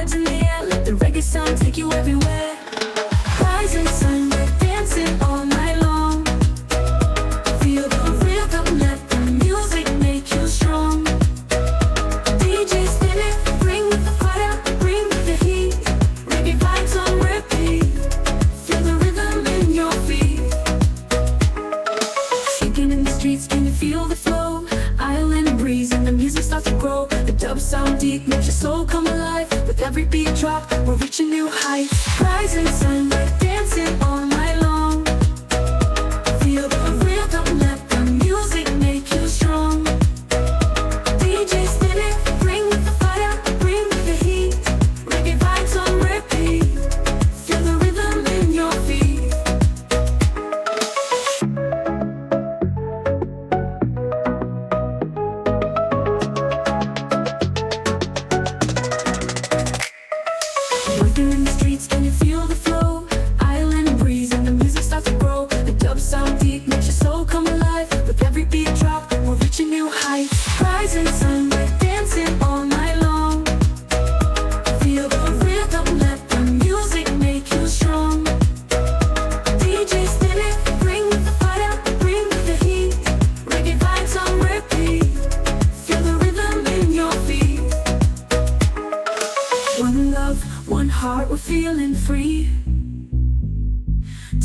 vibes in the air, let the reggae sound take you everywhere. Rising sun, we're dancing all night long. Feel the rhythm, let the music make you strong. DJ spin it, bring the fire, bring the heat. Reggae vibes on repeat, feel the rhythm in your feet. Shaking in the streets, can you feel the flow? Island breeze and the music starts to grow. The dub sound deep, makes your soul come alive. With every beat drop, we're reaching new heights. Rising sun, we're dancing all night long. Feel the rhythm, let the music make you strong. DJ spin it, bring the fire, bring the heat. Reggae vibes on repeat, feel the rhythm in your feet. Walking in the streets, can you feel the flow? Island breeze and the music starts to grow. The dub sound deep, makes your soul come alive. With every beat drop, we're reaching new heights. Rising sun, we're dancing all night long. Feel the rhythm, let the music make you strong. DJ spin it, bring the fire, bring the heat. Reggae vibes on repeat, feel the rhythm in your feet. One love, one heart, we're feeling free.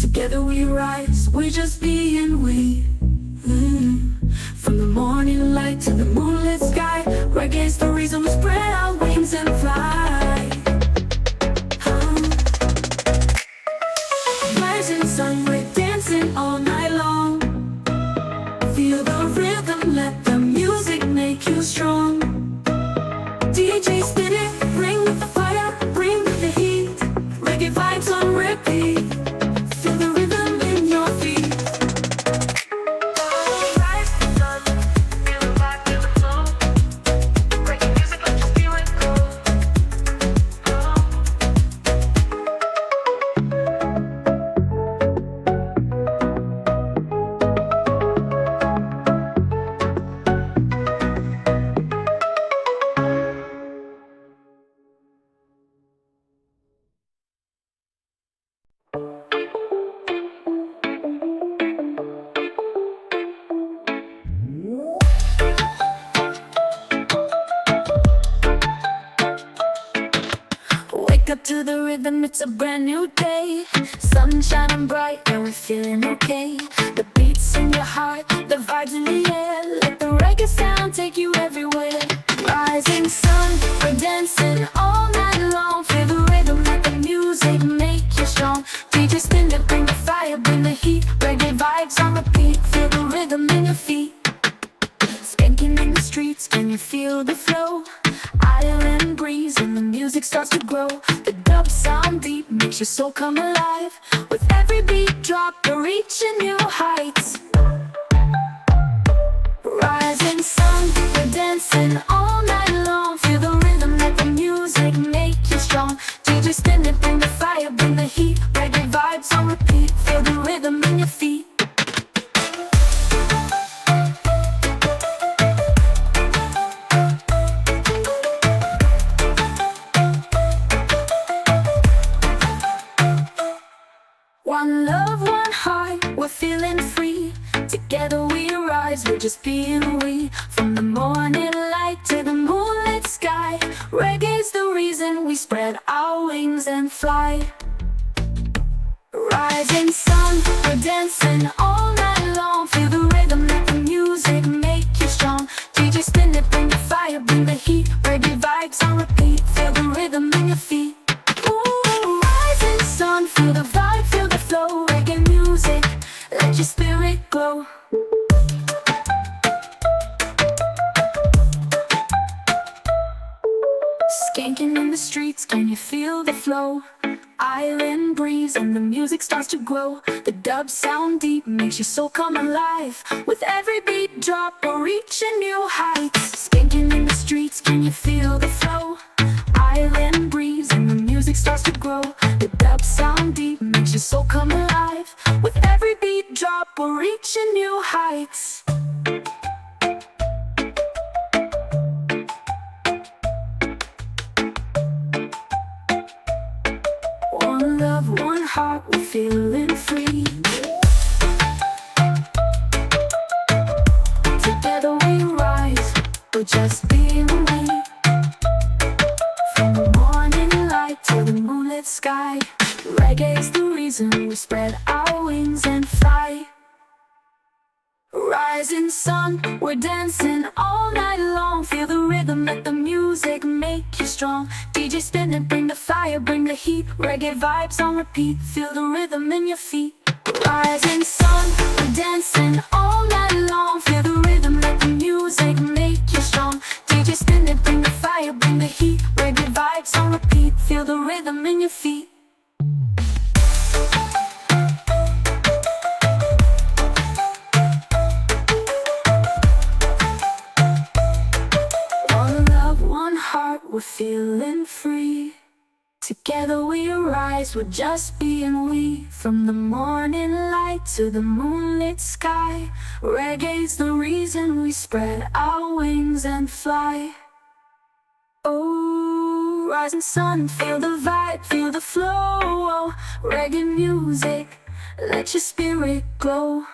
Together we rise, we're just being we. From the morning light to the moonlit sky, reggae's the reason we spread our wings and fly. Rising sun, we're dancing all night long. Feel the rhythm, let the music make you strong. DJ spin it, bring the fire, bring the heat. Reggae vibes on repeat, feel the rhythm in your feet. Rise the sun, feel the vibe, feel the flow. Reggae music, let your spirit go. Wake up to the rhythm, it's a brand new day. Sun shining bright and we're feeling okay. The beats in your heart, the vibes in the air. Let the reggae sound take you everywhere. Rising sun, we're dancing all night long. Feel the rhythm, let the music make you strong. DJ spin it, bring the fire, bring the heat. Reggae vibes on repeat, feel the rhythm in your feet. Skanking in the streets, can you feel the flow? Island breeze and the music starts to grow. The dub sound deep, makes your soul come alive. With every beat drop, we're reaching new heights. Rising sun, we're dancing all night long. Feel the rhythm, let the music make you strong. DJ spin it, bring the fire, bring the heat. Reggae vibes on repeat, feel the rhythm in your feet. One love, one heart, we're feeling free. Together we rise, we're just being we. From the morning light to the moonlit sky, reggae's the reason we spread our wings and fly. Rising sun, we're dancing all night long. Feel the rhythm, let the music make you strong. DJ spin it, bring the fire, bring the heat. Reggae vibes on repeat, feel the rhythm in your feet. Ooh, rising sun, feel the vibe, feel the flow. Reggae music, let your spirit glow. Skanking in the streets, can you feel the flow? Island breeze and the music starts to grow. The dub sound deep, makes your soul come alive. With every beat drop, we're reaching new heights. Skanking in the streets, can you feel the flow? Island breeze and the music starts to grow. The dub sound deep, makes your soul come alive. With every beat drop, we're reaching new heights. heart, we're feeling free. Together we rise, we're just being we. From the morning light to the moonlit sky, reggae's the reason we spread our wings and fly. Rising sun, we're dancing all night long. Feel the rhythm, let the music make you strong. DJ spin it, bring the fire, bring the heat. Reggae vibes on repeat, feel the rhythm in your feet. Rising sun, we're dancing all night long. Feel the rhythm, let the music make you strong. DJ spin it, bring the fire, bring the heat. Reggae vibes on repeat, feel the rhythm in your feet. We're feeling free. Together we rise, we're just being we. From the morning light to the moonlit sky, reggae's the reason we spread our wings and fly. Oh, rising sun, feel the vibe, feel the flow. Oh, reggae music, let your spirit glow.